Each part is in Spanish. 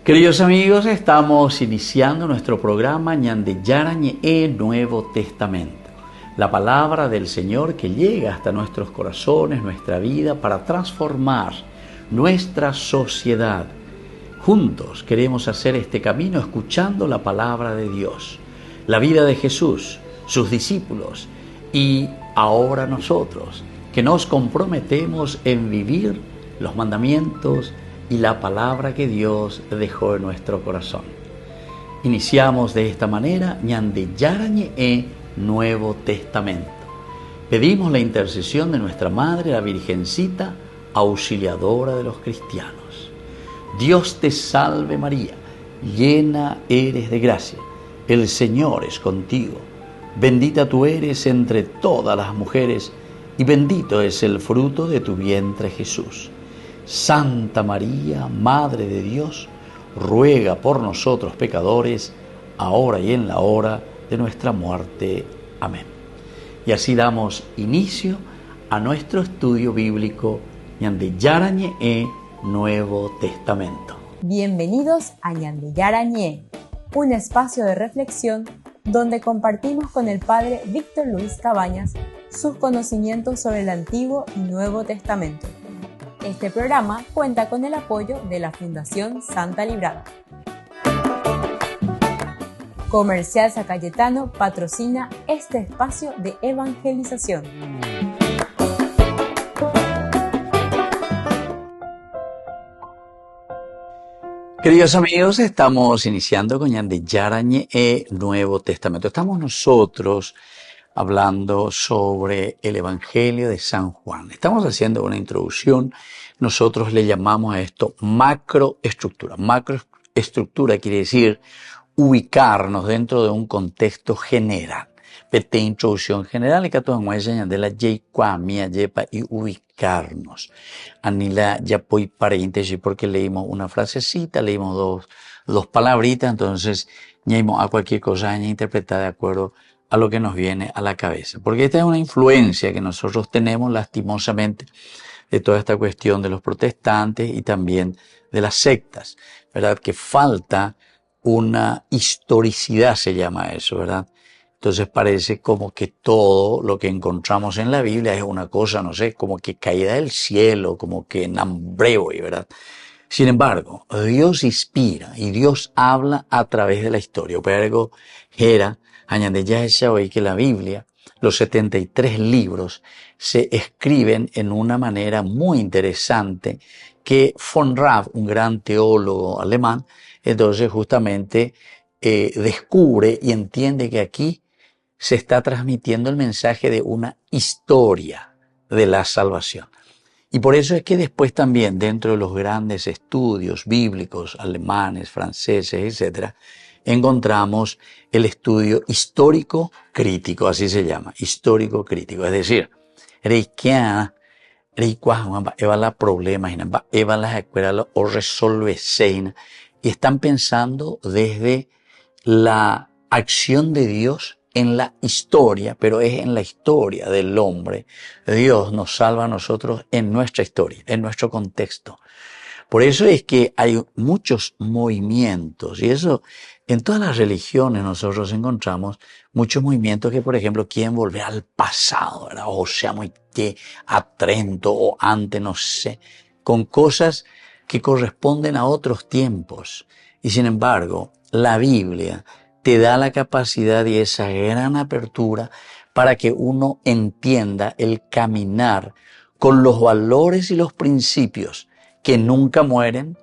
Queridos amigos, estamos iniciando nuestro programa Ñande Yarañe Nuevo Testamento. La palabra del Señor que llega hasta nuestros corazones, nuestra vida, para transformar nuestra sociedad. Juntos queremos hacer este camino escuchando la palabra de Dios, la vida de Jesús, sus discípulos y ahora nosotros, que nos comprometemos en vivir los mandamientos y la palabra que Dios dejó en nuestro corazón. Iniciamos de esta manera Ñande Yarañe Nuevo Testamento. Pedimos la intercesión de nuestra Madre, la Virgencita, auxiliadora de los cristianos. Dios te salve María, llena eres de gracia, el Señor es contigo. Bendita tú eres entre todas las mujeres y bendito es el fruto de tu vientre Jesús. Santa María, Madre de Dios, ruega por nosotros pecadores, ahora y en la hora de nuestra muerte. Amén. Y así damos inicio a nuestro estudio bíblico Ñande Yarañe Nuevo Testamento. Bienvenidos a Ñande Yarañe, un espacio de reflexión donde compartimos con el Padre Víctor Luis Cabañas sus conocimientos sobre el Antiguo y Nuevo Testamento. Este programa cuenta con el apoyo de la Fundación Santa Librada. Comercial San Cayetano patrocina este espacio de evangelización. Queridos amigos, estamos iniciando con Ñande Yarañe Nuevo Testamento. Estamos nosotros hablando sobre el Evangelio de San Juan. Estamos haciendo una introducción. Nosotros le llamamos a esto macroestructura. Macroestructura quiere decir ubicarnos dentro de un contexto general. Pete introducción general y que todos muestran de la mía yepa y ubicarnos. Anila ya voy paréntesis porque leímos una frasecita, leímos dos palabritas, entonces ñaimos a cualquier cosa interpretada de acuerdo a lo que nos viene a la cabeza. Porque esta es una influencia que nosotros tenemos lastimosamente de toda esta cuestión de los protestantes y también de las sectas, ¿verdad? Que falta una historicidad, se llama eso, ¿verdad? Entonces parece como que todo lo que encontramos en la Biblia es una cosa, no sé, como que caída del cielo, como que nambreo, ¿verdad? Sin embargo, Dios inspira y Dios habla a través de la historia. Pero era añade ya esa hoy que la Biblia, los 73 libros, se escriben en una manera muy interesante que von Raff, un gran teólogo alemán, entonces justamente descubre y entiende que aquí se está transmitiendo el mensaje de una historia de la salvación. Y por eso es que después también dentro de los grandes estudios bíblicos alemanes, franceses, etc., encontramos el estudio histórico crítico, así se llama, histórico crítico. Es decir, problemas, o resolve y están pensando desde la acción de Dios en la historia, pero es en la historia del hombre. Dios nos salva a nosotros en nuestra historia, en nuestro contexto. Por eso es que hay muchos movimientos, y eso en todas las religiones nosotros encontramos muchos movimientos que, por ejemplo, quieren volver al pasado, ¿verdad? O sea, muy a Trento o antes, no sé, con cosas que corresponden a otros tiempos. Y sin embargo, la Biblia te da la capacidad y esa gran apertura para que uno entienda el caminar con los valores y los principios que nunca mueren,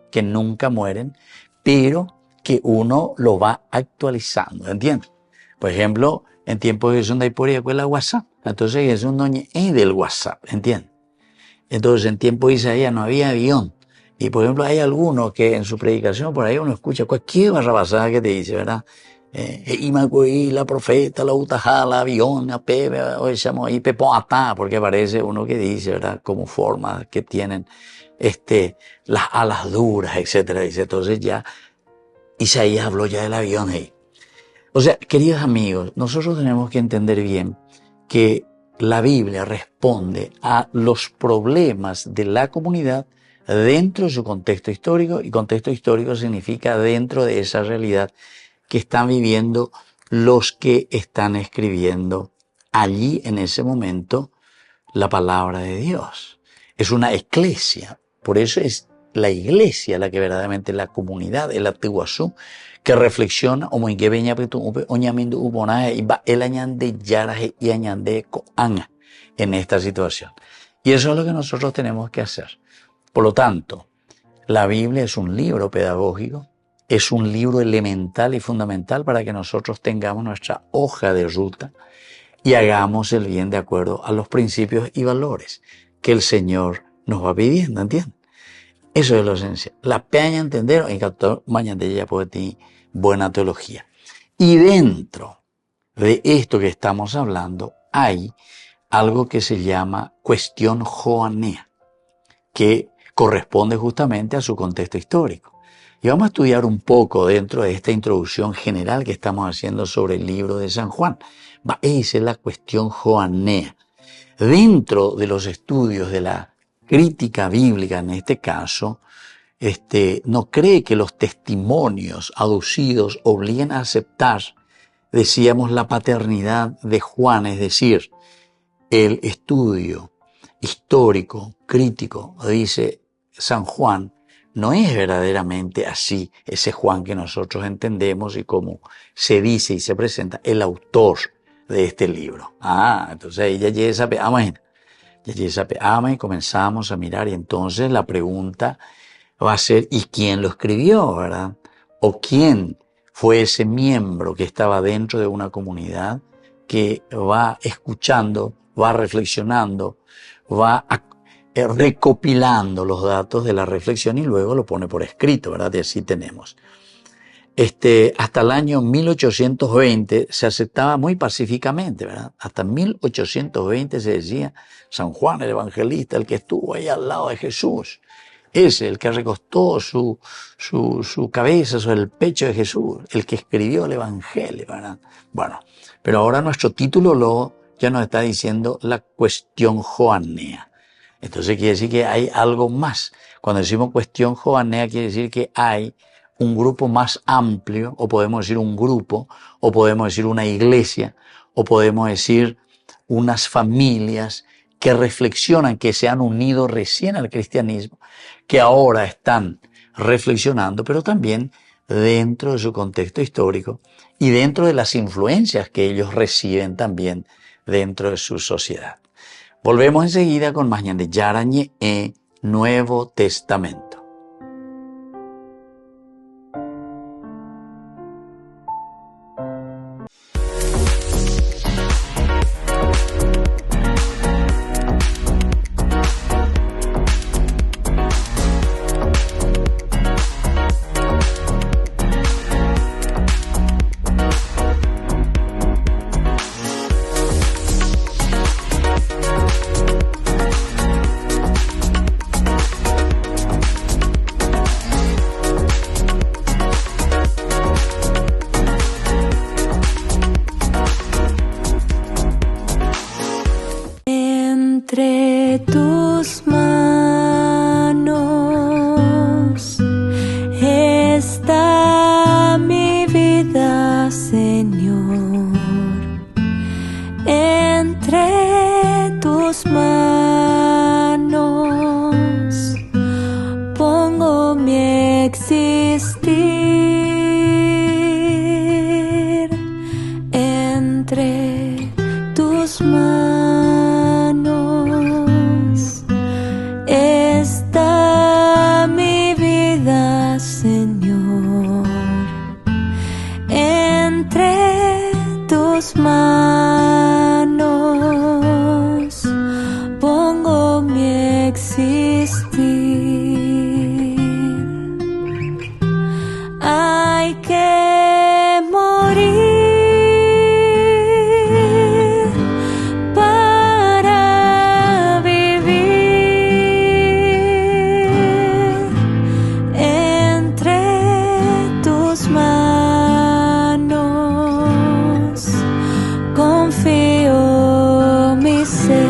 pero que uno lo va actualizando, ¿entiendes? Por ejemplo, en tiempos de Jesús no hay por ahí la WhatsApp, entonces Jesús no es del WhatsApp, ¿entiendes? Entonces en tiempo de Isaías no había avión. Y por ejemplo hay algunos que en su predicación por ahí uno escucha cualquier barrabasada que te dice, ¿verdad? Y la profeta, la utajá, la avión, la pebe, o llamo ahí pepoatá, porque parece uno que dice, ¿verdad? Como formas que tienen las alas duras, etcétera, dice. Entonces ya Isaías habló ya del avión ahí. O sea, queridos amigos, nosotros tenemos que entender bien que la Biblia responde a los problemas de la comunidad dentro de su contexto histórico, y contexto histórico significa dentro de esa realidad que están viviendo los que están escribiendo allí en ese momento la palabra de Dios. Es una eclesia, por eso es la iglesia la que verdaderamente la comunidad, el atiguazú, que reflexiona o muy que veña oñamindo ubonaje y va el añande yaraje y añande coanga en esta situación. Y eso es lo que nosotros tenemos que hacer. Por lo tanto, la Biblia es un libro pedagógico, es un libro elemental y fundamental para que nosotros tengamos nuestra hoja de ruta y hagamos el bien de acuerdo a los principios y valores que el Señor nos va pidiendo, ¿entiendes? Eso es lo esencial. La peña entender en que mañana ya puede tener buena teología. Y dentro de esto que estamos hablando hay algo que se llama cuestión joanea, que corresponde justamente a su contexto histórico. Y vamos a estudiar un poco dentro de esta introducción general que estamos haciendo sobre el libro de San Juan. Esa es la cuestión joanea. Dentro de los estudios de la crítica bíblica, en este caso, no cree que los testimonios aducidos obliguen a aceptar, decíamos, la paternidad de Juan, es decir, el estudio histórico, crítico, dice San Juan, no es verdaderamente así, ese Juan que nosotros entendemos y como se dice y se presenta el autor de este libro. Entonces ahí ya llega esa amén. Ya llega esa amén y comenzamos a mirar y entonces la pregunta va a ser ¿y quién lo escribió, verdad? ¿O quién fue ese miembro que estaba dentro de una comunidad que va escuchando, va reflexionando, va recopilando los datos de la reflexión y luego lo pone por escrito, ¿verdad? Y así tenemos. Hasta el año 1820 se aceptaba muy pacíficamente, ¿verdad? Hasta 1820 se decía San Juan el Evangelista, el que estuvo ahí al lado de Jesús. Ese, el que recostó su cabeza sobre el pecho de Jesús, el que escribió el Evangelio, ¿verdad? Bueno, pero ahora nuestro título ya nos está diciendo la cuestión joanea. Entonces quiere decir que hay algo más. Cuando decimos cuestión joanea quiere decir que hay un grupo más amplio, o podemos decir un grupo, o podemos decir una iglesia, o podemos decir unas familias que reflexionan, que se han unido recién al cristianismo, que ahora están reflexionando, pero también dentro de su contexto histórico y dentro de las influencias que ellos reciben también dentro de su sociedad. Volvemos enseguida con más de Yarañe e Nuevo Testamento. Entre tus manos está mi vida, Señor. Entre tus manos pongo mi existir. Entre tus manos está mi vida, Señor. Entre tus manos pongo mi existir. Hay que morir para vivir. Entre tus manos confío mi ser.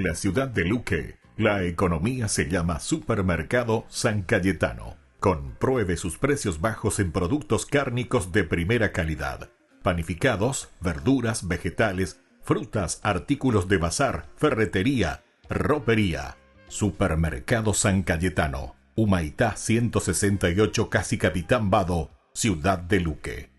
la ciudad de Luque, la economía se llama Supermercado San Cayetano. Compruebe sus precios bajos en productos cárnicos de primera calidad. Panificados, verduras, vegetales, frutas, artículos de bazar, ferretería, ropería. Supermercado San Cayetano, Humaitá 168, Casi Capitán Vado, ciudad de Luque.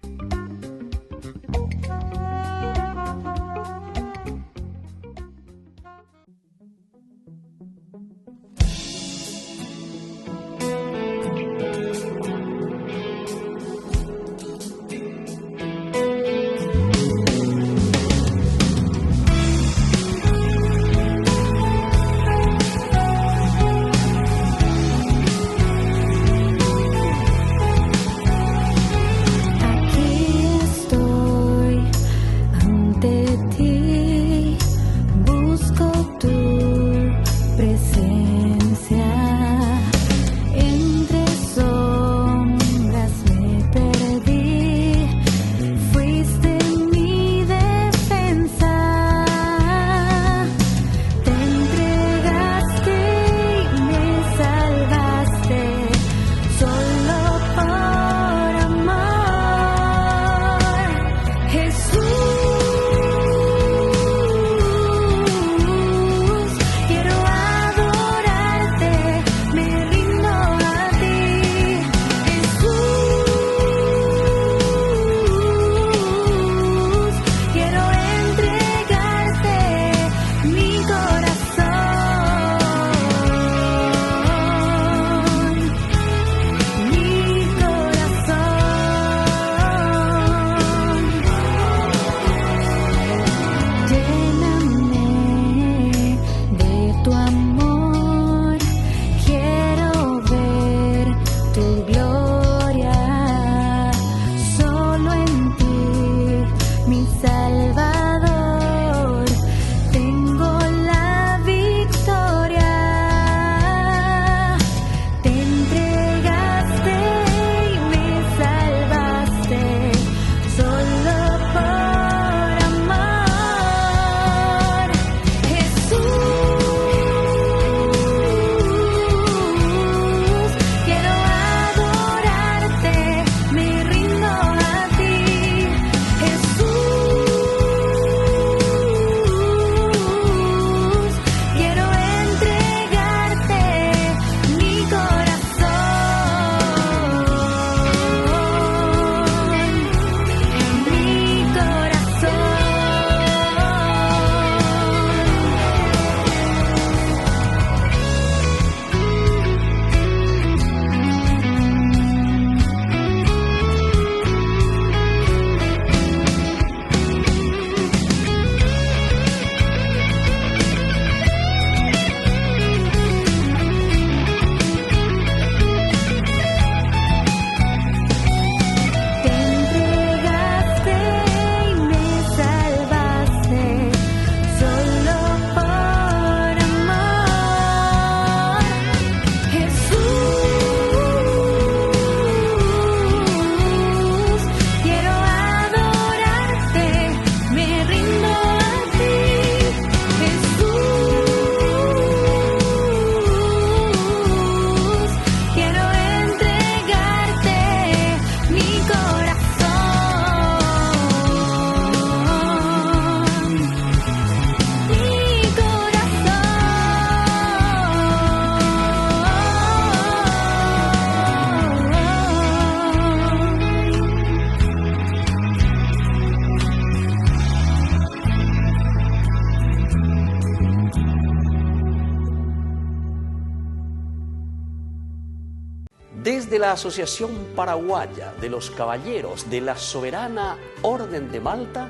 Desde la Asociación Paraguaya de los Caballeros de la Soberana Orden de Malta,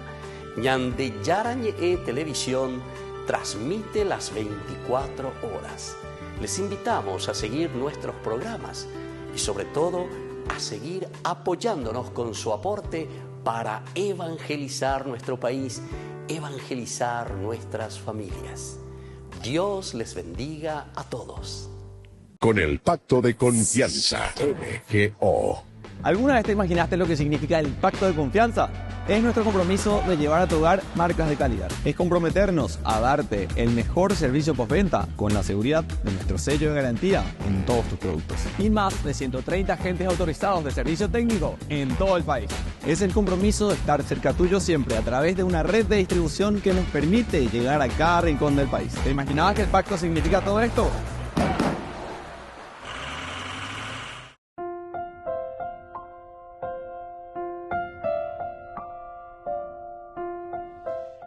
Ñande Yarañe Televisión transmite las 24 horas. Les invitamos a seguir nuestros programas y sobre todo a seguir apoyándonos con su aporte para evangelizar nuestro país, evangelizar nuestras familias. Dios les bendiga a todos. Con el Pacto de Confianza, MGO. ¿Alguna vez te imaginaste lo que significa el Pacto de Confianza? Es nuestro compromiso de llevar a tu hogar marcas de calidad. Es comprometernos a darte el mejor servicio postventa con la seguridad de nuestro sello de garantía en todos tus productos. Y más de 130 agentes autorizados de servicio técnico en todo el país. Es el compromiso de estar cerca tuyo siempre a través de una red de distribución que nos permite llegar a cada rincón del país. ¿Te imaginabas que el pacto significa todo esto?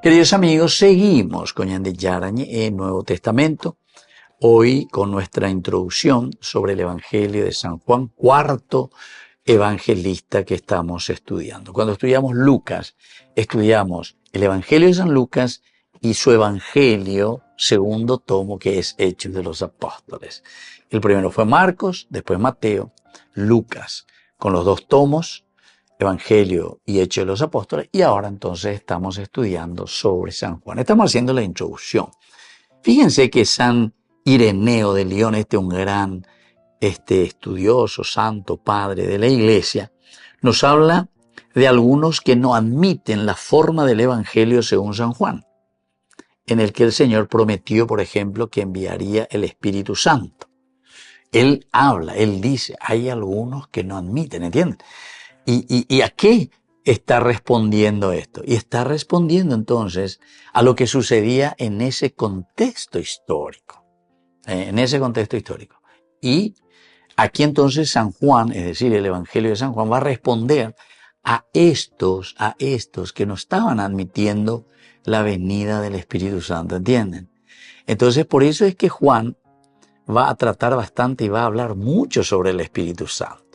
Queridos amigos, seguimos con Ñande Yarañe en Nuevo Testamento, hoy con nuestra introducción sobre el Evangelio de San Juan, cuarto evangelista que estamos estudiando. Cuando estudiamos Lucas, estudiamos el Evangelio de San Lucas y su Evangelio, segundo tomo, que es Hechos de los Apóstoles. El primero fue Marcos, después Mateo, Lucas, con los dos tomos, Evangelio y Hechos de los Apóstoles, y ahora entonces estamos estudiando sobre San Juan. Estamos haciendo la introducción. Fíjense que San Ireneo de León, un gran estudioso, santo, padre de la Iglesia, nos habla de algunos que no admiten la forma del Evangelio según San Juan, en el que el Señor prometió, por ejemplo, que enviaría el Espíritu Santo. Él habla, él dice, hay algunos que no admiten, ¿entienden? ¿Y a qué está respondiendo esto? Y está respondiendo entonces a lo que sucedía en ese contexto histórico. Y aquí entonces San Juan, es decir, el Evangelio de San Juan, va a responder a estos que no estaban admitiendo la venida del Espíritu Santo, ¿entienden? Entonces por eso es que Juan va a tratar bastante y va a hablar mucho sobre el Espíritu Santo.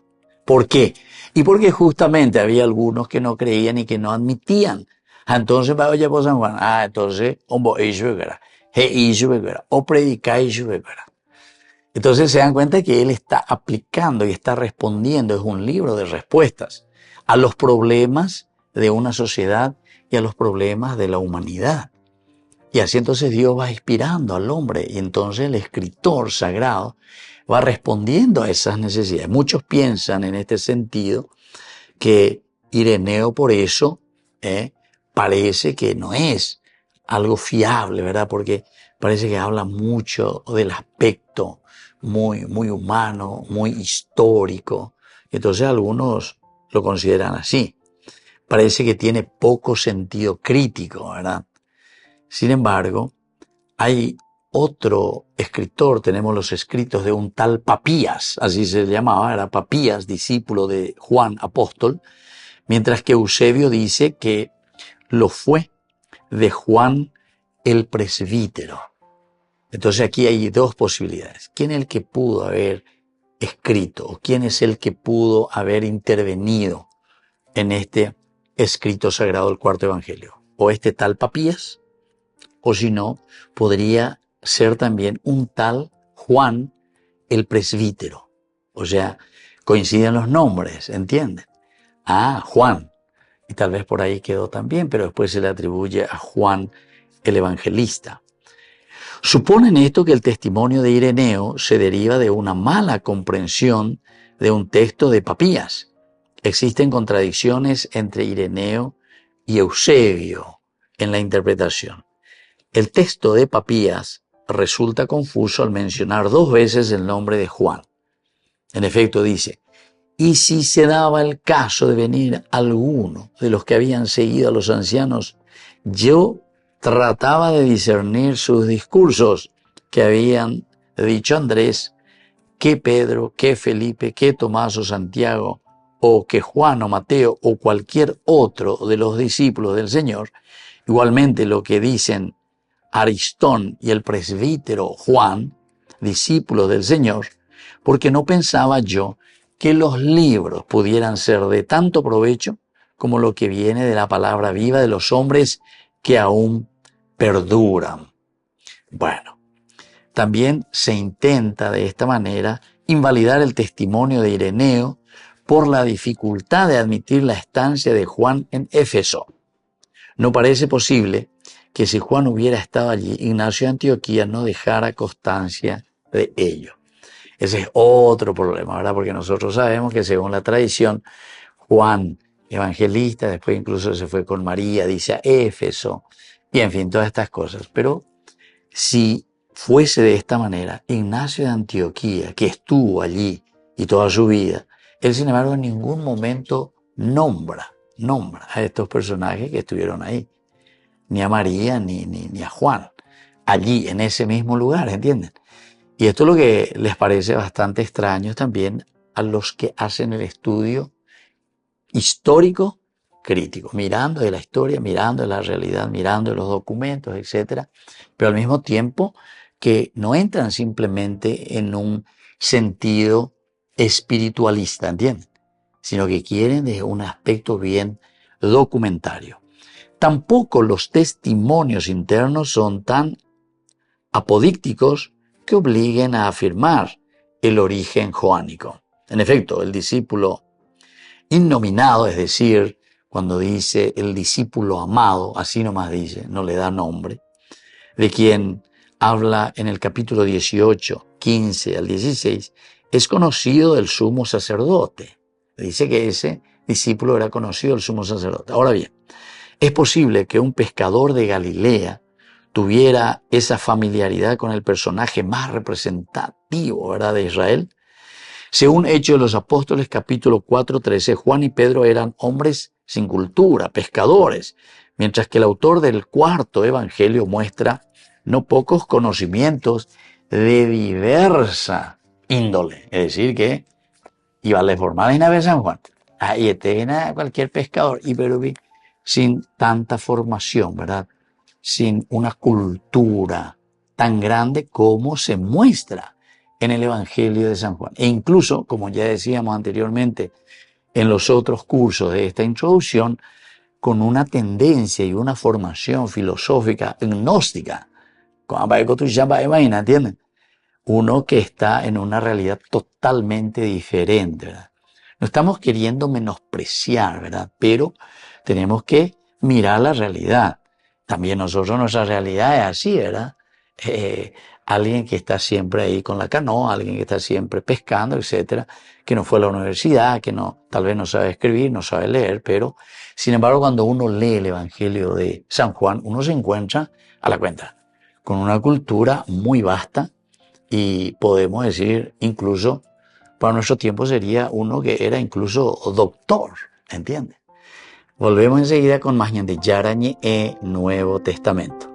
¿Por qué? Y porque justamente había algunos que no creían y que no admitían. Entonces, vaya por San Juan. Entonces, o predicáis. Entonces se dan cuenta que él está aplicando y está respondiendo, es un libro de respuestas a los problemas de una sociedad y a los problemas de la humanidad. Y así entonces Dios va inspirando al hombre y entonces el escritor sagrado va respondiendo a esas necesidades. Muchos piensan en este sentido que Ireneo por eso parece que no es algo fiable, ¿verdad? Porque parece que habla mucho del aspecto muy humano, muy histórico. Entonces algunos lo consideran así. Parece que tiene poco sentido crítico, ¿verdad? Sin embargo, hay otro escritor, tenemos los escritos de un tal Papías, así se llamaba, era Papías, discípulo de Juan apóstol, mientras que Eusebio dice que lo fue de Juan el presbítero. Entonces aquí hay dos posibilidades. ¿Quién es el que pudo haber escrito o quién es el que pudo haber intervenido en este escrito sagrado del cuarto evangelio? O este tal Papías, o si no, podría ser también un tal Juan el presbítero. O sea, coinciden los nombres, ¿entienden? Juan. Y tal vez por ahí quedó también, pero después se le atribuye a Juan el evangelista. Suponen esto que el testimonio de Ireneo se deriva de una mala comprensión de un texto de Papías. Existen contradicciones entre Ireneo y Eusebio en la interpretación. El texto de Papías resulta confuso al mencionar dos veces el nombre de Juan. En efecto dice, y si se daba el caso de venir alguno de los que habían seguido a los ancianos, yo trataba de discernir sus discursos que habían dicho Andrés, que Pedro, que Felipe, que Tomás o Santiago, o que Juan o Mateo o cualquier otro de los discípulos del Señor, igualmente lo que dicen Aristón y el presbítero Juan, discípulos del Señor, porque no pensaba yo que los libros pudieran ser de tanto provecho como lo que viene de la palabra viva de los hombres que aún perduran. Bueno, también se intenta de esta manera invalidar el testimonio de Ireneo por la dificultad de admitir la estancia de Juan en Éfeso. No parece posible que si Juan hubiera estado allí, Ignacio de Antioquía no dejara constancia de ello. Ese es otro problema, ¿verdad? Porque nosotros sabemos que según la tradición, Juan evangelista, después incluso se fue con María, dice a Éfeso, y en fin, todas estas cosas. Pero si fuese de esta manera, Ignacio de Antioquía, que estuvo allí y toda su vida, él sin embargo en ningún momento nombra a estos personajes que estuvieron ahí, ni a María ni a Juan, allí en ese mismo lugar, ¿entienden? Y esto es lo que les parece bastante extraño también a los que hacen el estudio histórico crítico, mirando de la historia, mirando de la realidad, mirando de los documentos, etcétera, pero al mismo tiempo que no entran simplemente en un sentido espiritualista, ¿entienden? Sino que quieren de un aspecto bien documentario. Tampoco los testimonios internos son tan apodícticos que obliguen a afirmar el origen joánico. En efecto, el discípulo innominado, es decir, cuando dice el discípulo amado, así nomás dice, no le da nombre, de quien habla en el capítulo 18, 15 al 16, es conocido del sumo sacerdote. Dice que ese discípulo era conocido del sumo sacerdote. Ahora bien, es posible que un pescador de Galilea tuviera esa familiaridad con el personaje más representativo, ¿verdad?, de Israel. Según Hechos de los Apóstoles, capítulo 4, 13, Juan y Pedro eran hombres sin cultura, pescadores, mientras que el autor del cuarto evangelio muestra no pocos conocimientos de diversa índole. Es decir, que iba a la formar en Ave San Juan. Ahí está cualquier pescador, y pero sin tanta formación, ¿verdad? Sin una cultura tan grande como se muestra en el Evangelio de San Juan. E incluso, como ya decíamos anteriormente en los otros cursos de esta introducción, con una tendencia y una formación filosófica gnóstica, ¿entienden? Uno que está en una realidad totalmente diferente, ¿verdad? No estamos queriendo menospreciar, ¿verdad? Pero tenemos que mirar la realidad. También nosotros, nuestra realidad es así, ¿verdad? Alguien que está siempre ahí con la canoa, alguien que está siempre pescando, etcétera, que no fue a la universidad, que no, tal vez no sabe escribir, no sabe leer, pero sin embargo cuando uno lee el Evangelio de San Juan, uno se encuentra a la cuenta con una cultura muy vasta y podemos decir incluso, para nuestro tiempo sería uno que era incluso doctor, ¿entiendes? Volvemos enseguida con más de Yarañe e Nuevo Testamento.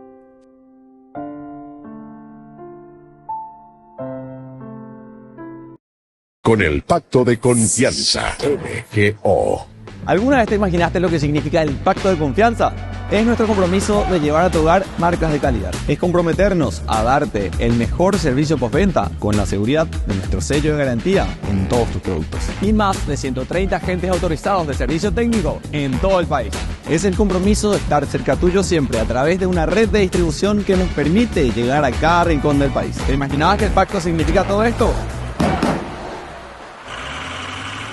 Con el pacto de confianza, MGO. ¿Alguna vez te imaginaste lo que significa el pacto de confianza? Es nuestro compromiso de llevar a tu hogar marcas de calidad. Es comprometernos a darte el mejor servicio postventa con la seguridad de nuestro sello de garantía en todos tus productos. Y más de 130 agentes autorizados de servicio técnico en todo el país. Es el compromiso de estar cerca tuyo siempre a través de una red de distribución que nos permite llegar a cada rincón del país. ¿Te imaginabas que el pacto significa todo esto?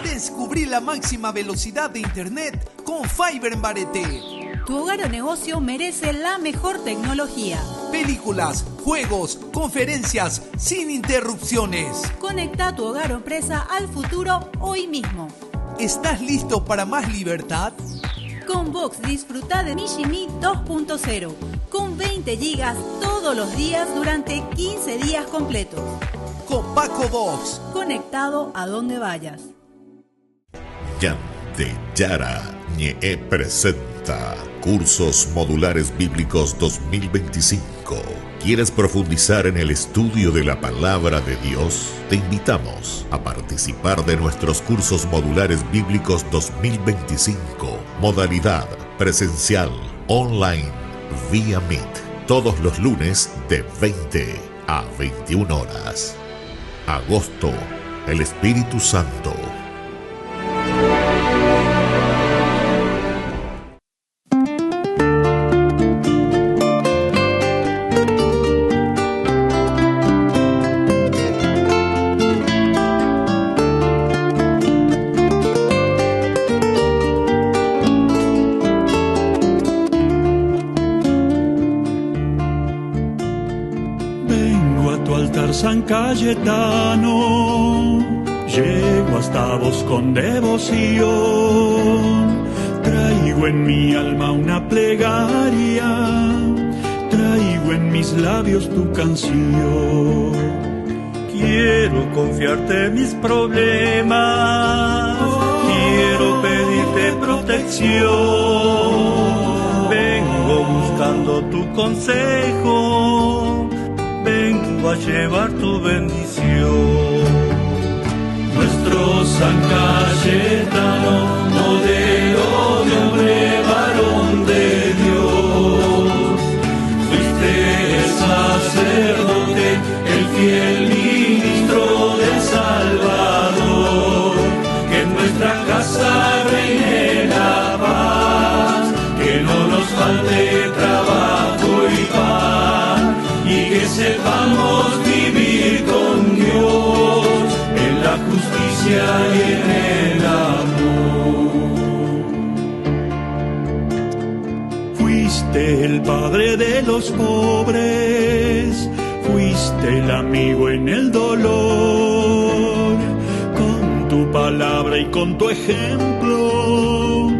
Descubrí la máxima velocidad de internet con Fiber en Barete. Tu hogar o negocio merece la mejor tecnología. Películas, juegos, conferencias, sin interrupciones. Conecta tu hogar o empresa al futuro hoy mismo. ¿Estás listo para más libertad? Con Vox disfruta de Mishimi 2.0 con 20 gigas todos los días durante 15 días completos. Con Paco Vox. Conectado a donde vayas. Yande Yarañe presenta Cursos Modulares Bíblicos 2025. ¿Quieres profundizar en el estudio de la Palabra de Dios? Te invitamos a participar de nuestros Cursos Modulares Bíblicos 2025. Modalidad presencial, online, vía Meet. Todos los lunes de 20 a 21 horas. Agosto, el Espíritu Santo. San Cayetano, llego hasta vos con devoción, Traigo en mi alma una plegaria, traigo en mis labios tu canción. Quiero confiarte mis problemas, quiero pedirte protección. Vengo buscando tu consejo, vengo a llevar tu bendición. Nuestro San Cayetano, modelo de hombre, varón de Dios, fuiste el sacerdote, el fiel ministro del Salvador. Que en nuestra casa reine la paz, que no nos falte trabajo y pan, y que sepamos vivir con Dios en la justicia y en el amor. Fuiste el padre de los pobres, fuiste el amigo en el dolor. Con tu palabra y con tu ejemplo,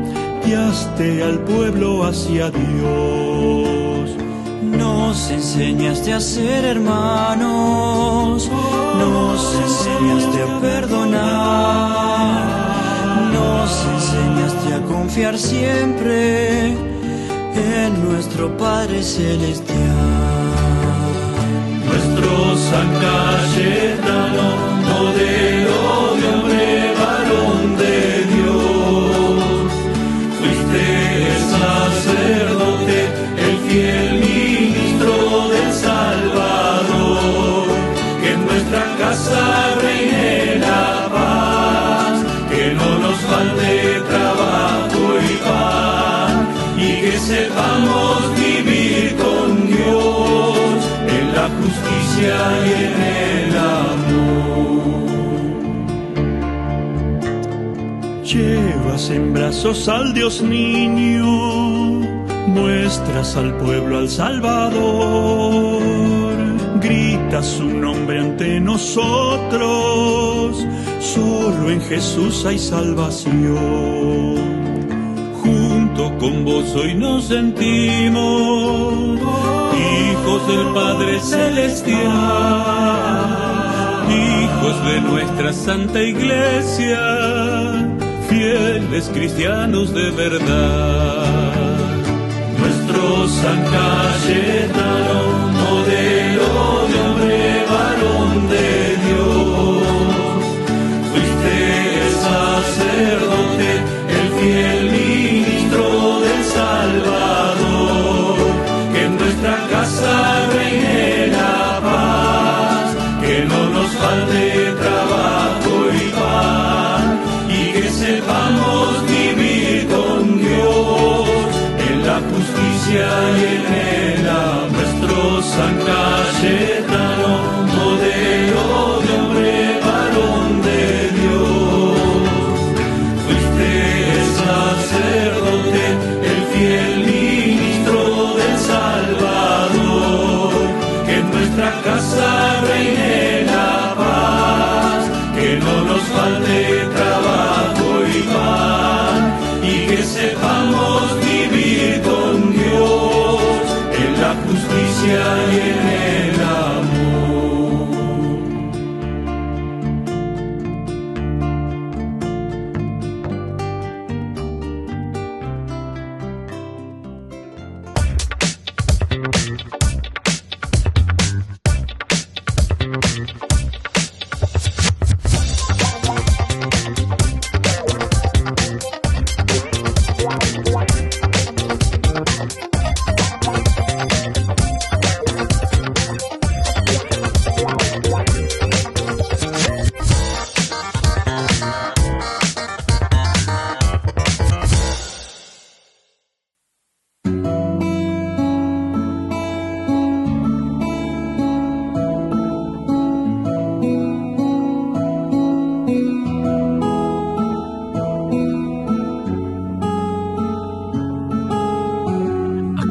guiaste al pueblo hacia Dios. Nos enseñaste a ser hermanos, nos enseñaste a perdonar, nos enseñaste a confiar siempre en nuestro Padre Celestial. Nuestro San Cayetano, modelo de hombre, varón de Dios, fuiste el sacerdote, el fiel ministro del Salvador. Que en nuestra casa reine la paz, que no nos falte trabajo y pan, y que sepamos vivir con Dios en la justicia y en el amor. Llevas en brazos al Dios niño, muestras al pueblo al Salvador, gritas su nombre ante nosotros, solo en Jesús hay salvación. Junto con vos hoy nos sentimos hijos del Padre Celestial, hijos de nuestra Santa Iglesia, fieles cristianos de verdad. Nuestro San Cayetano, modelo de hombre, varón de Dios, fuiste el sacerdote, el fiel ministro del Salvador. Que en nuestra casa reine la paz, que no nos falte trabajo y pan, y que sepamos vivir con Dios en la justicia y en el amor. Nuestro San Cayetano, modelo de hombre, varón de Dios, fuiste el sacerdote, el fiel ministro del Salvador. Que en nuestra casa reine la paz, que no nos falte trabajo y pan, y que sepamos vivir con Dios en la justicia y en el amor.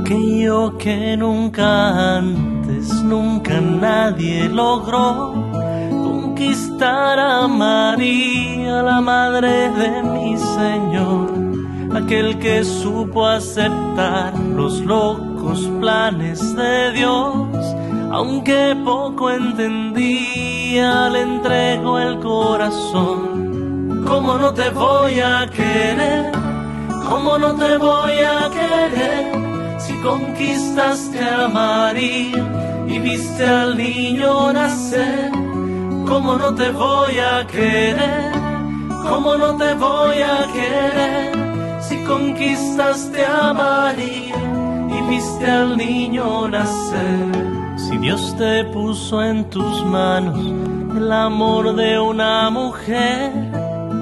Aquello que nunca antes, nunca nadie logró, conquistar a María, la madre de mi Señor. aquel que supo aceptar los locos planes de Dios. Aunque poco entendía, le entrego el corazón. ¿Cómo no te voy a querer? ¿Cómo no te voy a querer? Si conquistaste a María y viste al niño nacer. ¿Cómo no te voy a querer? ¿Cómo no te voy a querer? Si conquistaste a María y viste al niño nacer. Si Dios te puso en tus manos el amor de una mujer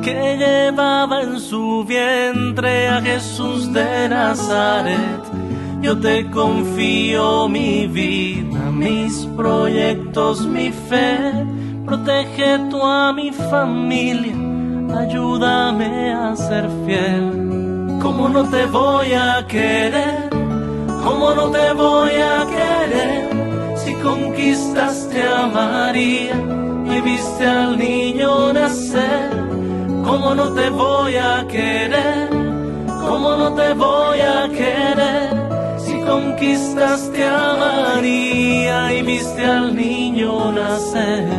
que llevaba en su vientre a Jesús de Nazaret, yo te confío mi vida, mis proyectos, mi fe. Protege tú a mi familia, ayúdame a ser fiel. ¿Cómo no te voy a querer? ¿Cómo no te voy a querer? Si conquistaste a María y viste al niño nacer. ¿Cómo no te voy a querer? ¿Cómo no te voy a querer? Si conquistaste a María y viste al niño nacer.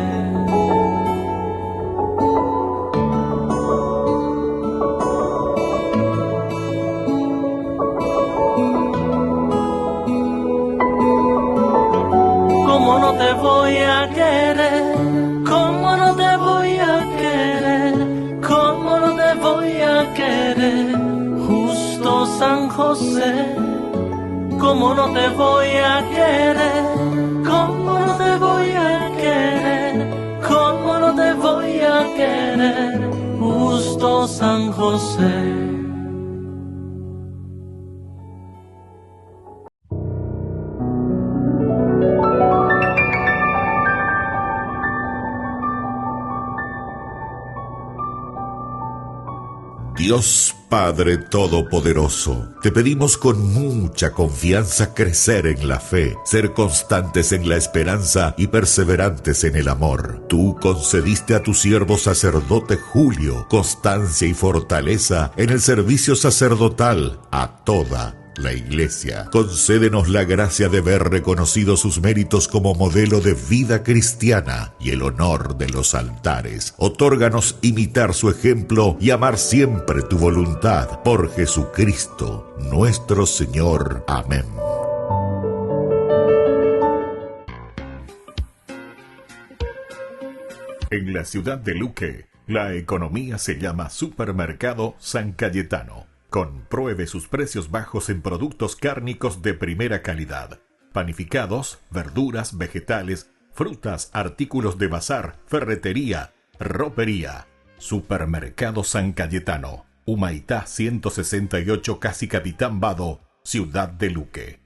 ¿Cómo no te voy a querer? ¿Cómo no te voy a querer? ¿Cómo no te voy a querer? Justo San José. ¿Cómo no te voy a querer? ¿Cómo no te voy a querer? ¿Cómo no te voy a querer? Justo San José. Dios Padre Todopoderoso, te pedimos con mucha confianza crecer en la fe, ser constantes en la esperanza y perseverantes en el amor. Tú concediste a tu siervo sacerdote Julio constancia y fortaleza en el servicio sacerdotal a toda la Iglesia. Concédenos la gracia de ver reconocidos sus méritos como modelo de vida cristiana y el honor de los altares. Otórganos imitar su ejemplo y amar siempre tu voluntad. Por Jesucristo, nuestro Señor. Amén. En la ciudad de Luque, la economía se llama Supermercado San Cayetano. Compruebe sus precios bajos en productos cárnicos de primera calidad. Panificados, verduras, vegetales, frutas, artículos de bazar, ferretería, ropería. Supermercado San Cayetano. Humaitá 168, Casi Capitán Vado, ciudad de Luque.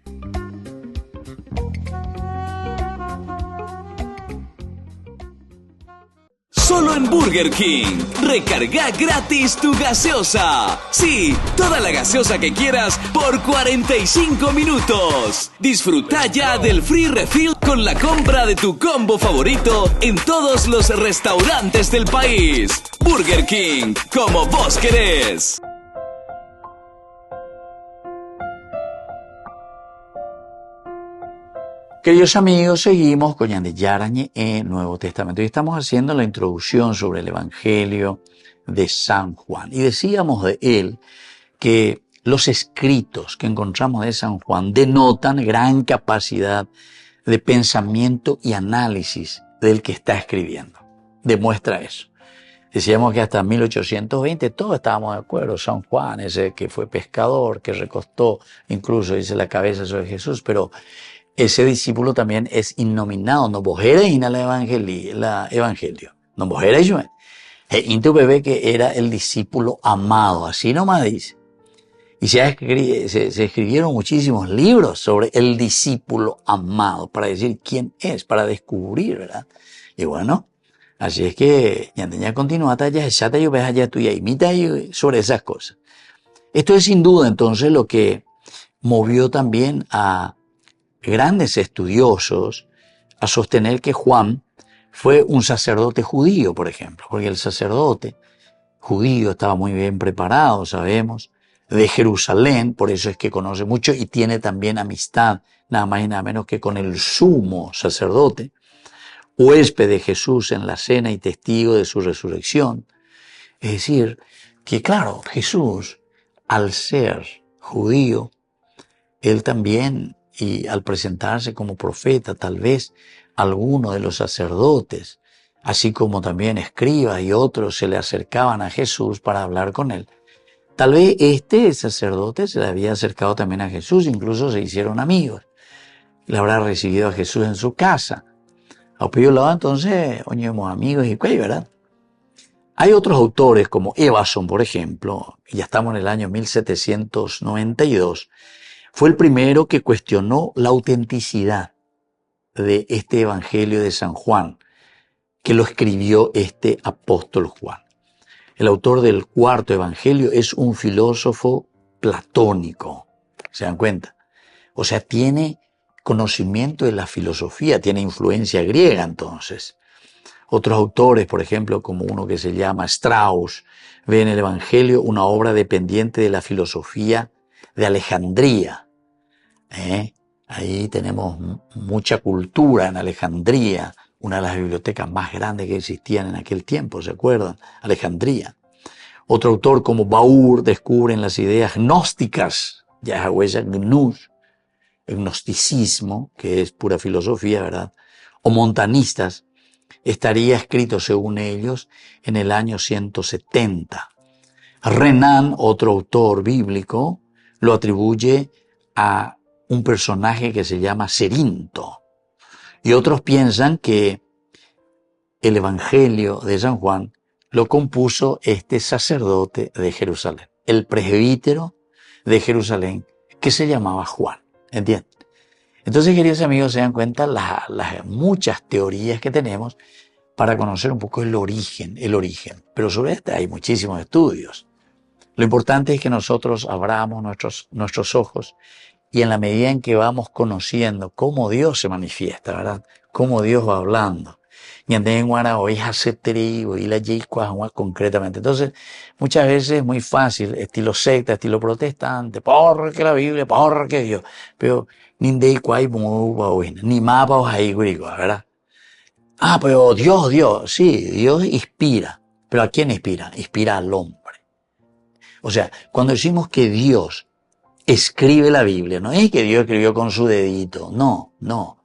Solo en Burger King. Recarga gratis tu gaseosa. Sí, toda la gaseosa que quieras por 45 minutos. Disfruta ya del free refill con la compra de tu combo favorito en todos los restaurantes del país. Burger King, como vos querés. Queridos amigos, seguimos con Ñande Yarañe en Nuevo Testamento y estamos haciendo la introducción sobre el Evangelio de San Juan. Y decíamos de él que los escritos que encontramos de San Juan denotan gran capacidad de pensamiento y análisis del que está escribiendo. Demuestra eso. Decíamos que hasta 1820 todos estábamos de acuerdo. San Juan, ese que fue pescador, que recostó, incluso dice la cabeza sobre Jesús, pero ese discípulo también es innominado, no vojera y la evangelio, no vojera y yo. Intu bebé que era el discípulo amado, así nomás dice. Y se escribieron muchísimos libros sobre el discípulo amado, para decir quién es, para descubrir, ¿verdad? Y bueno, así es que ya continúa ya te yo ves allá tuya imita sobre esas cosas. Esto es sin duda entonces lo que movió también a grandes estudiosos a sostener que Juan fue un sacerdote judío, por ejemplo, porque el sacerdote judío estaba muy bien preparado, sabemos, de Jerusalén, por eso es que conoce mucho y tiene también amistad, nada más y nada menos que con el sumo sacerdote, huésped de Jesús en la cena y testigo de su resurrección. Es decir, que claro, Jesús, al ser judío, él también, y al presentarse como profeta, tal vez alguno de los sacerdotes, así como también escribas y otros se le acercaban a Jesús para hablar con él. Tal vez este sacerdote se le había acercado también a Jesús, incluso se hicieron amigos. Le habrá recibido a Jesús en su casa. A Pío Lado entonces, oñemos amigos y cuál, ¿verdad? Hay otros autores como Evason, por ejemplo, y ya estamos en el año 1792, fue el primero que cuestionó la autenticidad de este Evangelio de San Juan, que lo escribió este apóstol Juan. El autor del cuarto Evangelio es un filósofo platónico, ¿se dan cuenta? O sea, tiene conocimiento de la filosofía, tiene influencia griega entonces. Otros autores, por ejemplo, como uno que se llama Strauss, ven en el Evangelio una obra dependiente de la filosofía de Alejandría. Ahí tenemos mucha cultura en Alejandría, una de las bibliotecas más grandes que existían en aquel tiempo, ¿se acuerdan? Alejandría. Otro autor como Baur descubre en las ideas gnósticas, ya es huella gnus, el gnosticismo, que es pura filosofía, ¿verdad? O montanistas, estaría escrito, según ellos, en el año 170. Renan, otro autor bíblico, lo atribuye a un personaje que se llama Cerinto. Y otros piensan que el Evangelio de San Juan lo compuso este sacerdote de Jerusalén, el presbítero de Jerusalén, que se llamaba Juan. ¿Entienden? Entonces, queridos amigos, se dan cuenta las muchas teorías que tenemos para conocer un poco el origen. Pero sobre este hay muchísimos estudios. Lo importante es que nosotros abramos nuestros ojos y en la medida en que vamos conociendo cómo Dios se manifiesta, ¿verdad? Cómo Dios va hablando. Concretamente. Entonces, muchas veces es muy fácil, estilo secta, estilo protestante, porque la Biblia, porque Dios. Pero, ni mapa ahí, ¿verdad? Pero Dios, sí, Dios inspira. ¿Pero a quién inspira? Inspira al hombre. O sea, cuando decimos que Dios escribe la Biblia, no es que Dios escribió con su dedito, no.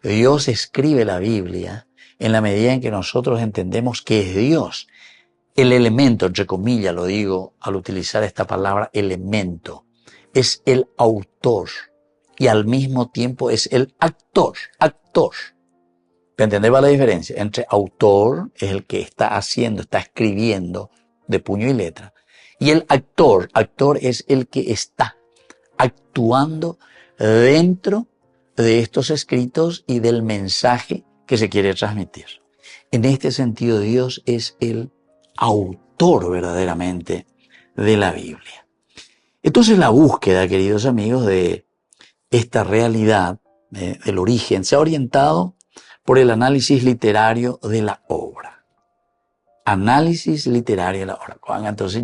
Dios escribe la Biblia en la medida en que nosotros entendemos que es Dios. El elemento, entre comillas lo digo al utilizar esta palabra elemento, es el autor y al mismo tiempo es el actor. ¿Entendés la diferencia? Entre autor es el que está escribiendo de puño y letra, y el actor es el que está actuando dentro de estos escritos y del mensaje que se quiere transmitir. En este sentido, Dios es el autor verdaderamente de la Biblia. Entonces, la búsqueda, queridos amigos, de esta realidad del origen se ha orientado por el análisis literario de la obra. Análisis literario de la obra. Entonces,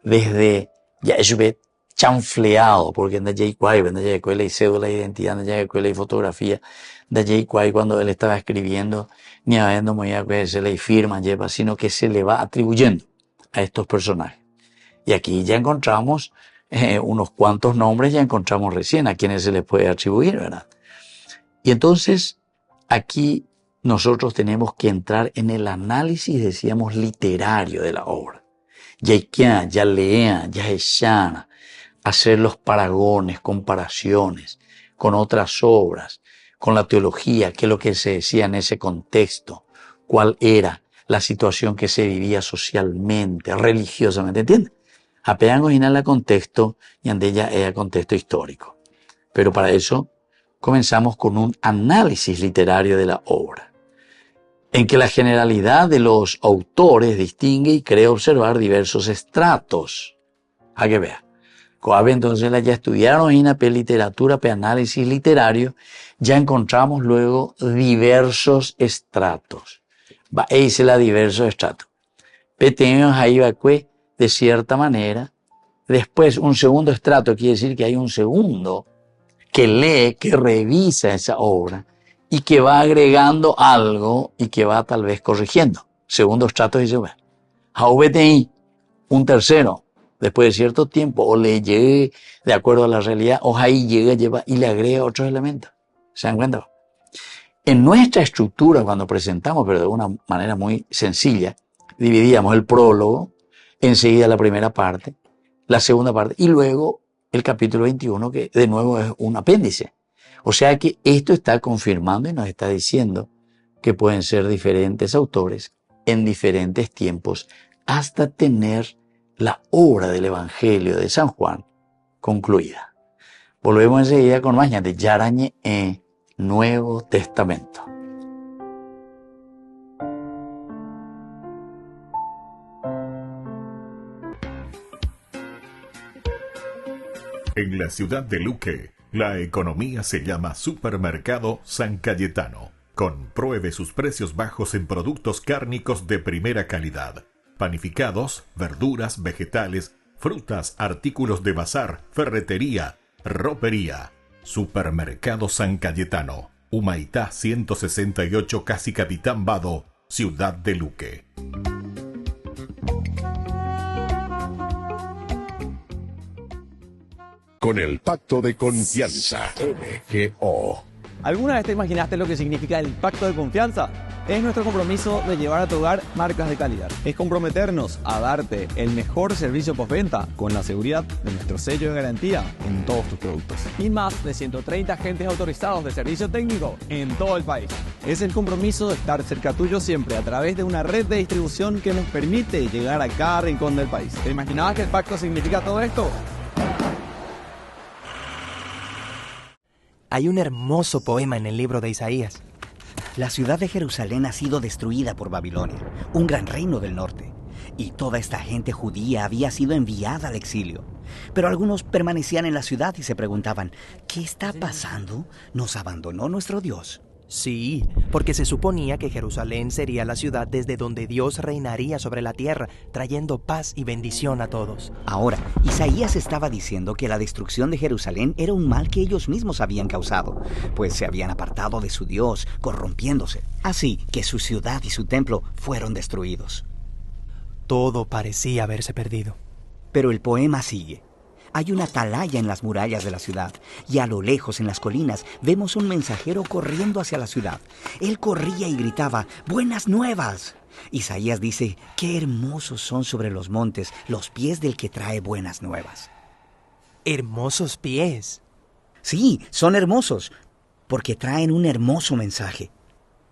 desde Yeshbet chanfleado, porque anda la cédula de identidad, la fotografía, cuando él estaba escribiendo, ni habiendo muy se le firma, sino que se le va atribuyendo a estos personajes. Y aquí ya encontramos unos cuantos nombres, ya encontramos recién a quienes se les puede atribuir, ¿verdad? Y entonces, aquí nosotros tenemos que entrar en el análisis, decíamos, literario de la obra. Ya lea, ya eshana, hacer los paragones, comparaciones con otras obras, con la teología, qué es lo que se decía en ese contexto, cuál era la situación que se vivía socialmente, religiosamente, ¿entiendes? Apenas original el contexto y ande ya es el contexto histórico. Pero para eso comenzamos con un análisis literario de la obra, en que la generalidad de los autores distingue y cree observar diversos estratos. A que vea. Entonces ya estudiaron en la literatura, análisis literario, ya encontramos luego diversos estratos. Diversos estratos. Tenemos ahí de cierta manera Después, un segundo estrato quiere decir que hay un segundo que lee, que revisa esa obra y que va agregando algo y que va tal vez corrigiendo. Segundo estrato dice, bueno, HVTI, un tercero, después de cierto tiempo, o le llegue de acuerdo a la realidad, o ahí llega, lleva y le agrega otros elementos. ¿Se dan cuenta? En nuestra estructura, cuando presentamos, pero de una manera muy sencilla, dividíamos el prólogo, enseguida la primera parte, la segunda parte, y luego el capítulo 21, que de nuevo es un apéndice. O sea que esto está confirmando y nos está diciendo que pueden ser diferentes autores en diferentes tiempos hasta tener la obra del Evangelio de San Juan concluida. Volvemos enseguida con más de Yarañe en Nuevo Testamento. En la ciudad de Luque, la economía se llama Supermercado San Cayetano. Compruebe sus precios bajos en productos cárnicos de primera calidad. Panificados, verduras, vegetales, frutas, artículos de bazar, ferretería, ropería. Supermercado San Cayetano. Humaitá 168, Casi Capitán Vado, ciudad de Luque. Con el pacto de confianza, MGO. ¿Alguna vez te imaginaste lo que significa el pacto de confianza? Es nuestro compromiso de llevar a tu hogar marcas de calidad. Es comprometernos a darte el mejor servicio postventa con la seguridad de nuestro sello de garantía en todos tus productos. Y más de 130 agentes autorizados de servicio técnico en todo el país. Es el compromiso de estar cerca tuyo siempre a través de una red de distribución que nos permite llegar a cada rincón del país. ¿Te imaginabas que el pacto significa todo esto? Hay un hermoso poema en el libro de Isaías. La ciudad de Jerusalén ha sido destruida por Babilonia, un gran reino del norte. Y toda esta gente judía había sido enviada al exilio. Pero algunos permanecían en la ciudad y se preguntaban, ¿qué está pasando? ¿Nos abandonó nuestro Dios? Sí, porque se suponía que Jerusalén sería la ciudad desde donde Dios reinaría sobre la tierra, trayendo paz y bendición a todos. Ahora, Isaías estaba diciendo que la destrucción de Jerusalén era un mal que ellos mismos habían causado, pues se habían apartado de su Dios, corrompiéndose. Así que su ciudad y su templo fueron destruidos. Todo parecía haberse perdido. Pero el poema sigue. Hay una atalaya en las murallas de la ciudad, y a lo lejos, en las colinas, vemos un mensajero corriendo hacia la ciudad. Él corría y gritaba, ¡buenas nuevas! Isaías dice, ¡qué hermosos son sobre los montes los pies del que trae buenas nuevas! ¿Hermosos pies? Sí, son hermosos, porque traen un hermoso mensaje.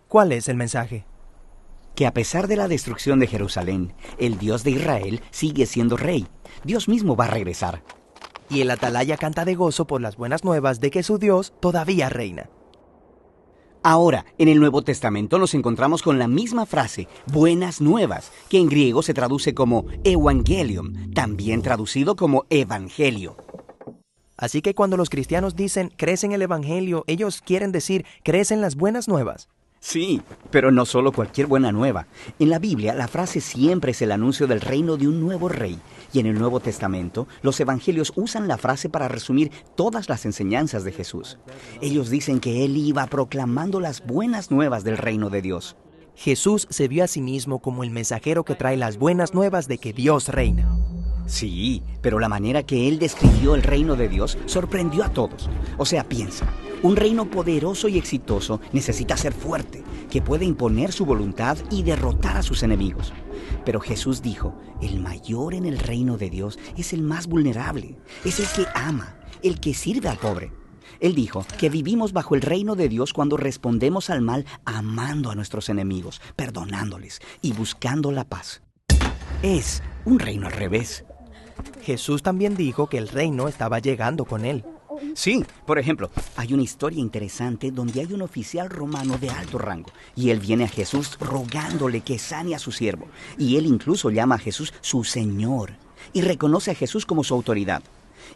¿Cuál es el mensaje? Que a pesar de la destrucción de Jerusalén, el Dios de Israel sigue siendo rey. Dios mismo va a regresar. Y el atalaya canta de gozo por las buenas nuevas de que su Dios todavía reina. Ahora, en el Nuevo Testamento nos encontramos con la misma frase, buenas nuevas, que en griego se traduce como evangelium, también traducido como evangelio. Así que cuando los cristianos dicen, crees en el evangelio, ellos quieren decir, crees en las buenas nuevas. Sí, pero no solo cualquier buena nueva. En la Biblia, la frase siempre es el anuncio del reino de un nuevo rey. Y en el Nuevo Testamento, los evangelios usan la frase para resumir todas las enseñanzas de Jesús. Ellos dicen que Él iba proclamando las buenas nuevas del reino de Dios. Jesús se vio a sí mismo como el mensajero que trae las buenas nuevas de que Dios reina. Sí, pero la manera que Él describió el reino de Dios sorprendió a todos. O sea, piensa, un reino poderoso y exitoso necesita ser fuerte, que pueda imponer su voluntad y derrotar a sus enemigos. Pero Jesús dijo, el mayor en el reino de Dios es el más vulnerable, es el que ama, el que sirve al pobre. Él dijo que vivimos bajo el reino de Dios cuando respondemos al mal amando a nuestros enemigos, perdonándoles y buscando la paz. Es un reino al revés. Jesús también dijo que el reino estaba llegando con él. Sí, por ejemplo, hay una historia interesante donde hay un oficial romano de alto rango y él viene a Jesús rogándole que sane a su siervo. Y él incluso llama a Jesús su Señor y reconoce a Jesús como su autoridad.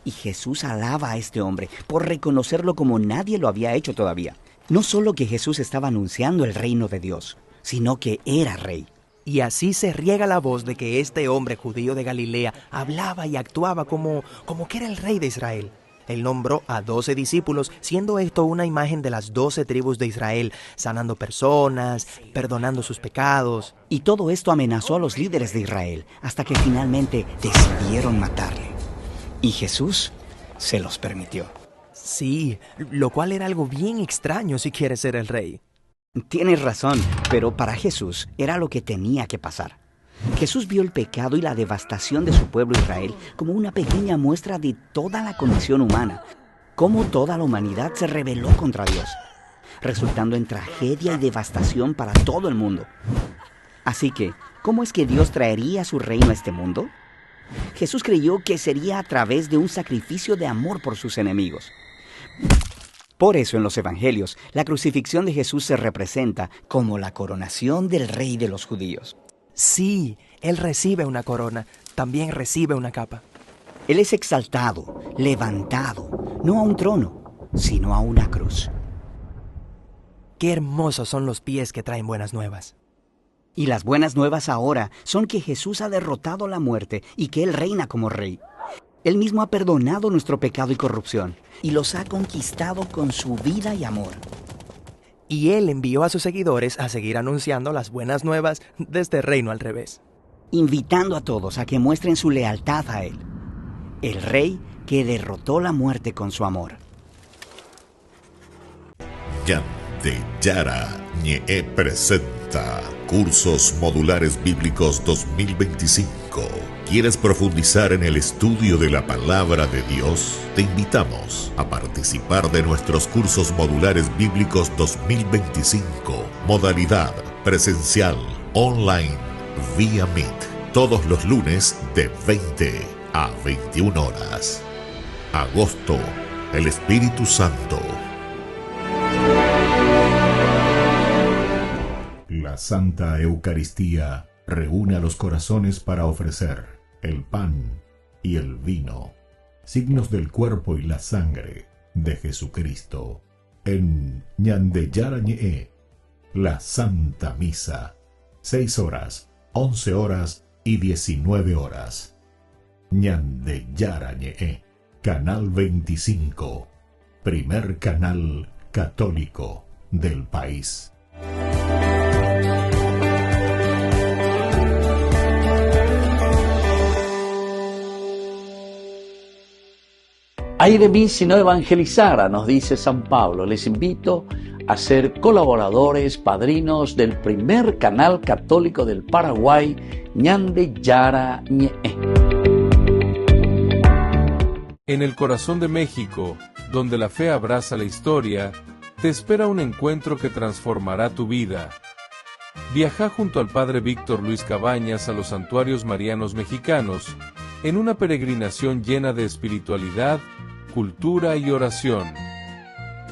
Y Jesús alaba a este hombre por reconocerlo como nadie lo había hecho todavía. No solo que Jesús estaba anunciando el reino de Dios, sino que era rey. Y así se riega la voz de que este hombre judío de Galilea hablaba y actuaba como que era el rey de Israel. Él nombró a 12 discípulos, siendo esto una imagen de las 12 tribus de Israel, sanando personas, perdonando sus pecados. Y todo esto amenazó a los líderes de Israel, hasta que finalmente decidieron matarle. Y Jesús se los permitió. Sí, lo cual era algo bien extraño si quiere ser el rey. Tienes razón, pero para Jesús era lo que tenía que pasar. Jesús vio el pecado y la devastación de su pueblo Israel como una pequeña muestra de toda la condición humana, cómo toda la humanidad se rebeló contra Dios, resultando en tragedia y devastación para todo el mundo. Así que, ¿cómo es que Dios traería su reino a este mundo? Jesús creyó que sería a través de un sacrificio de amor por sus enemigos. Por eso en los evangelios, la crucifixión de Jesús se representa como la coronación del rey de los judíos. Sí, Él recibe una corona, también recibe una capa. Él es exaltado, levantado, no a un trono, sino a una cruz. Qué hermosos son los pies que traen buenas nuevas. Y las buenas nuevas ahora son que Jesús ha derrotado la muerte y que Él reina como rey. Él mismo ha perdonado nuestro pecado y corrupción y los ha conquistado con su vida y amor. Y Él envió a sus seguidores a seguir anunciando las buenas nuevas de este reino al revés, invitando a todos a que muestren su lealtad a Él, el Rey que derrotó la muerte con su amor. Ñande Yarañe presenta Cursos Modulares Bíblicos 2025. ¿Quieres profundizar en el estudio de la Palabra de Dios? Te invitamos a participar de nuestros Cursos Modulares Bíblicos 2025. Modalidad presencial, online, vía Meet. Todos los lunes de 20 a 21 horas. Agosto, el Espíritu Santo. La Santa Eucaristía reúne a los corazones para ofrecer el pan y el vino, signos del cuerpo y la sangre de Jesucristo. En Ñande Yarañe, la Santa Misa, 6 horas, 11 horas y 19 horas. Ñande Yarañe, Canal 25, primer canal católico del país. Ay de mí si no evangelizara, nos dice San Pablo. Les invito a ser colaboradores, padrinos del primer canal católico del Paraguay, Ñande Yarañe. En el corazón de México, donde la fe abraza la historia, te espera un encuentro que transformará tu vida. Viaja junto al Padre Víctor Luis Cabañas a los santuarios marianos mexicanos, en una peregrinación llena de espiritualidad, cultura y oración.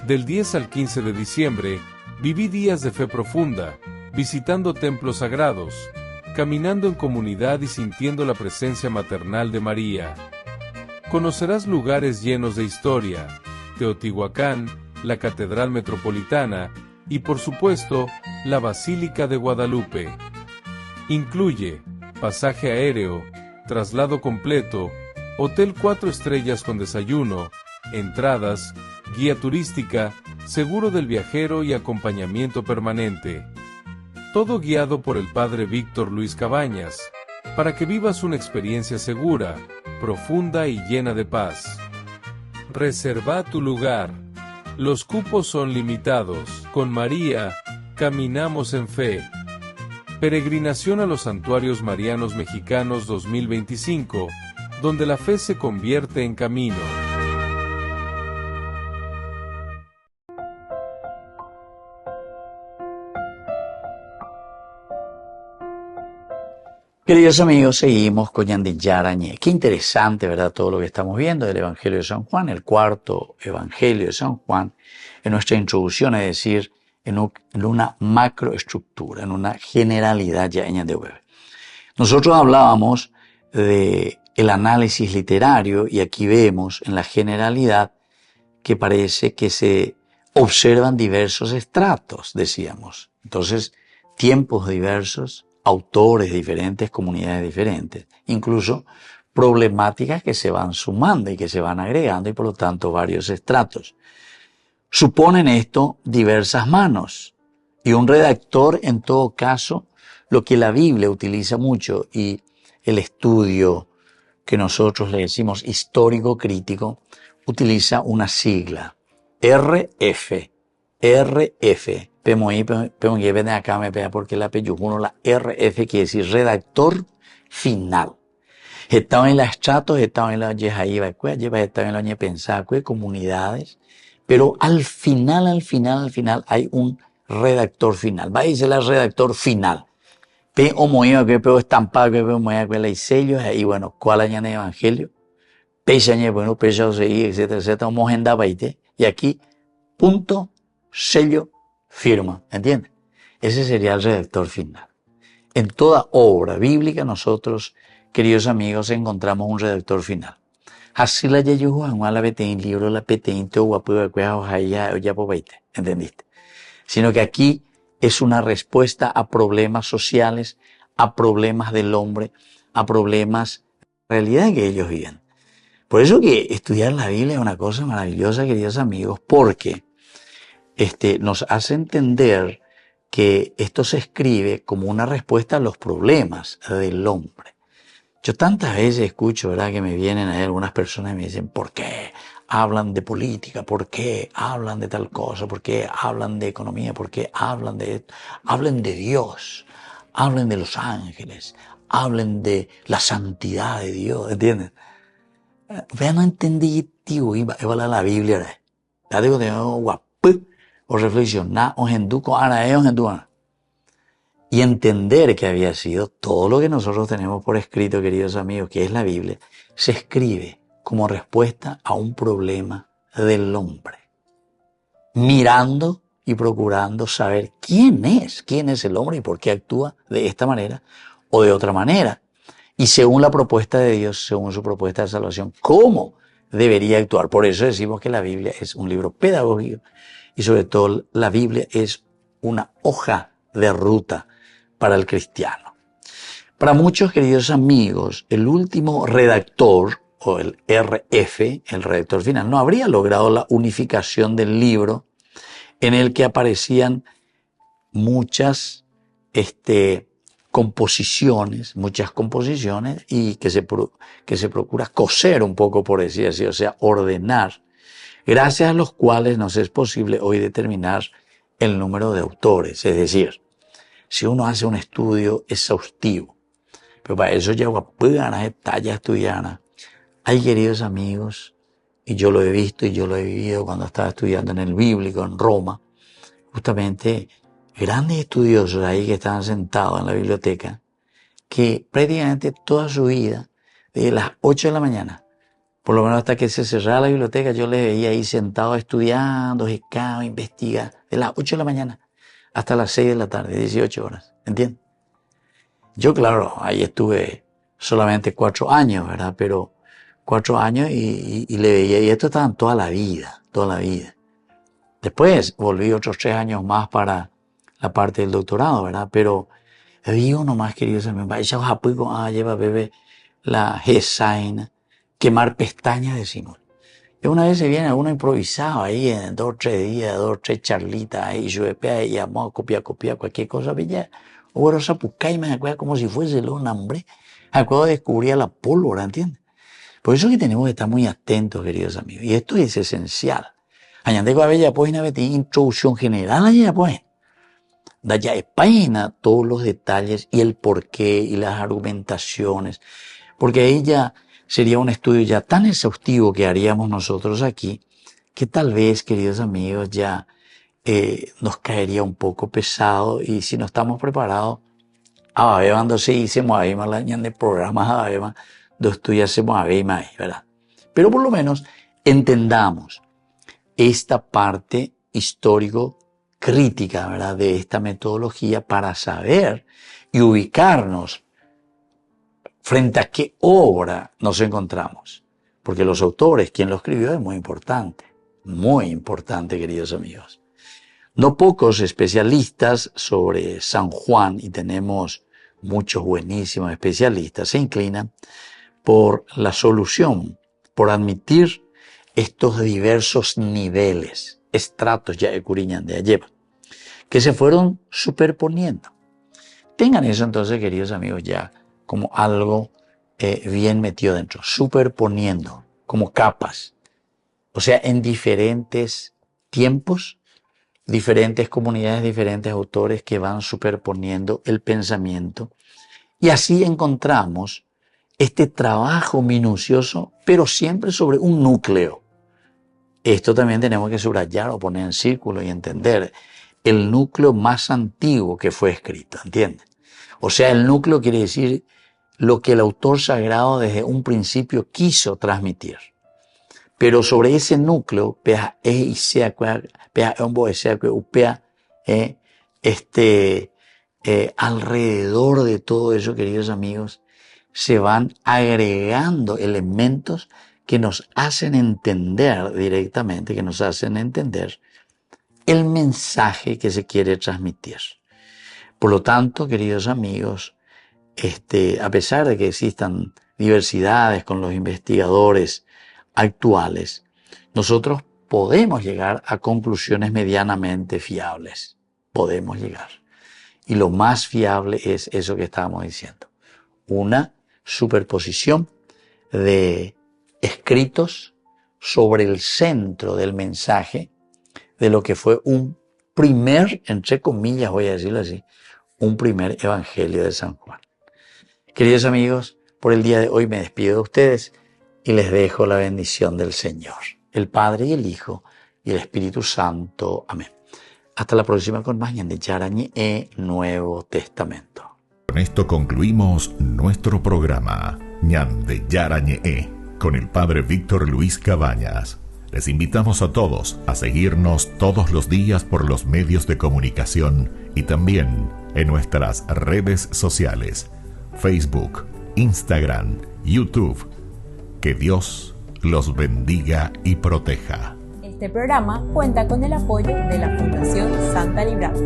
Del 10 al 15 de diciembre, viví días de fe profunda, visitando templos sagrados, caminando en comunidad y sintiendo la presencia maternal de María. Conocerás lugares llenos de historia, Teotihuacán, la Catedral Metropolitana y, por supuesto, la Basílica de Guadalupe. Incluye pasaje aéreo, traslado completo, hotel 4 estrellas con desayuno, entradas, guía turística, seguro del viajero y acompañamiento permanente. Todo guiado por el Padre Víctor Luis Cabañas, para que vivas una experiencia segura, profunda y llena de paz. Reserva tu lugar. Los cupos son limitados. Con María, caminamos en fe. Peregrinación a los Santuarios Marianos Mexicanos 2025, donde la fe se convierte en camino. Queridos amigos, seguimos con Ñande Yarañe. Qué interesante, ¿verdad? Todo lo que estamos viendo del Evangelio de San Juan, el cuarto Evangelio de San Juan, en nuestra introducción, es decir, en una macroestructura, en una generalidad ya en de web. Nosotros hablábamos de el análisis literario y aquí vemos en la generalidad que parece que se observan diversos estratos, decíamos. Entonces, tiempos diversos, autores de diferentes comunidades diferentes, incluso problemáticas que se van sumando y que se van agregando y por lo tanto varios estratos. Suponen esto diversas manos y un redactor en todo caso, lo que la Biblia utiliza mucho y el estudio que nosotros le decimos histórico crítico utiliza una sigla RF. RF. Pero que ven acá me pega porque la peyujuno la RF quiere decir redactor final. Estaba en la estratos, estaba en la yejaíba, estaba en la pensada, comunidades, pero al final hay un redactor final. Va a decir el redactor final. Pe o moía que peo estampado que peo moía que la sellos ahí bueno, cuál añade evangelio. Pechañe bueno, pechado seguir, etcétera, vamos en dabaite y aquí punto, sello, firma, ¿entiendes? Ese sería el redactor final. En toda obra bíblica nosotros, queridos amigos, encontramos un redactor final. Así la yeyu a la betein libro la petein to guapo ya pobaite, ¿entendiste? Sino que aquí es una respuesta a problemas sociales, a problemas del hombre, a problemas de realidad que ellos viven. Por eso que estudiar la Biblia es una cosa maravillosa, queridos amigos, porque nos hace entender que esto se escribe como una respuesta a los problemas del hombre. Yo tantas veces escucho, ¿verdad?, que me vienen ahí algunas personas y me dicen, ¿por qué hablan de política? ¿Por qué hablan de tal cosa? ¿Por qué hablan de economía? ¿Por qué hablan de esto? Hablen de Dios, hablen de los ángeles, hablen de la santidad de Dios, ¿entienden? Vean, no entendí, tío, iba a la Biblia, ¿verdad? Ya digo, de guapo, o reflexionar, o henduco, y entender que había sido todo lo que nosotros tenemos por escrito, queridos amigos, que es la Biblia, se escribe como respuesta a un problema del hombre, mirando y procurando saber quién es el hombre y por qué actúa de esta manera o de otra manera. Y según la propuesta de Dios, según su propuesta de salvación, cómo debería actuar. Por eso decimos que la Biblia es un libro pedagógico y sobre todo la Biblia es una hoja de ruta para el cristiano. Para muchos, queridos amigos, el último redactor, o el RF, el redactor final, no habría logrado la unificación del libro en el que aparecían muchas composiciones y que se procura coser un poco, por decir así, o sea, ordenar, gracias a los cuales nos es posible hoy determinar el número de autores. Es decir, si uno hace un estudio exhaustivo, pero para eso ya talla estudiana. Hay, queridos amigos, y yo lo he visto y yo lo he vivido cuando estaba estudiando en el bíblico en Roma, justamente grandes estudiosos ahí que estaban sentados en la biblioteca, que prácticamente toda su vida, desde las 8 de la mañana, por lo menos hasta que se cerraba la biblioteca, yo les veía ahí sentados estudiando, investigando, de las 8 de la mañana hasta las 6 de la tarde, 18 horas, ¿entiendes? Yo, claro, ahí estuve solamente 4 años, ¿verdad? Pero 4 años y le veía, y esto estaban toda la vida. Después volví otros 3 años más para la parte del doctorado, ¿verdad? Pero digo nomás, queridos amigos, lleva bebé la G-Sign, quemar pestañas, decimos. Y una vez se viene uno improvisado ahí en 2 o 3 días, 2 o 3 charlitas ahí, yo y llamó a copiar cualquier cosa, bella. O bueno, sapucay me acuerdo como si fuese un hambre. Me acuerdo de descubrir la pólvora, ¿entiendes? Por eso que tenemos que estar muy atentos, queridos amigos. Y esto es esencial. Añandeco a bella pues una introducción general allá pues. Da ya página todos los detalles y el porqué y las argumentaciones. Porque ahí ya sería un estudio ya tan exhaustivo que haríamos nosotros aquí, que tal vez, queridos amigos, ya nos caería un poco pesado y si no estamos preparados, cuando se dice más de programas de estudio hacemos más, ¿verdad? Pero por lo menos entendamos esta parte histórico-crítica, ¿verdad?, de esta metodología para saber y ubicarnos frente a qué obra nos encontramos. Porque los autores, quien lo escribió, es muy importante, queridos amigos. No pocos especialistas sobre San Juan, y tenemos muchos buenísimos especialistas se inclinan por la solución, por admitir estos diversos niveles, estratos ya de Curiñán de Ayeva, que se fueron superponiendo. Tengan eso entonces, queridos amigos, ya como algo bien metido dentro, superponiendo, como capas. O sea, en diferentes tiempos, diferentes comunidades, diferentes autores que van superponiendo el pensamiento. Y así encontramos este trabajo minucioso, pero siempre sobre un núcleo. Esto también tenemos que subrayar o poner en círculo y entender el núcleo más antiguo que fue escrito, ¿entienden? O sea, el núcleo quiere decir lo que el autor sagrado desde un principio quiso transmitir. Pero sobre ese núcleo, alrededor de todo eso, queridos amigos, se van agregando elementos que nos hacen entender directamente, que nos hacen entender el mensaje que se quiere transmitir. Por lo tanto, queridos amigos, a pesar de que existan diversidades con los investigadores actuales, nosotros podemos llegar a conclusiones medianamente fiables. Podemos llegar. Y lo más fiable es eso que estábamos diciendo. Una superposición de escritos sobre el centro del mensaje de lo que fue un primer, entre comillas voy a decirlo así, un primer evangelio de San Juan. Queridos amigos, por el día de hoy me despido de ustedes y les dejo la bendición del Señor, el Padre y el Hijo y el Espíritu Santo. Amén. Hasta la próxima con más Ñande Yarañe e Nuevo Testamento. Con esto concluimos nuestro programa Ñande Yarañe con el Padre Víctor Luis Cabañas. Les invitamos a todos a seguirnos todos los días por los medios de comunicación y también en nuestras redes sociales, Facebook, Instagram, YouTube. Que Dios los bendiga y proteja. Este programa cuenta con el apoyo de la Fundación Santa Librada.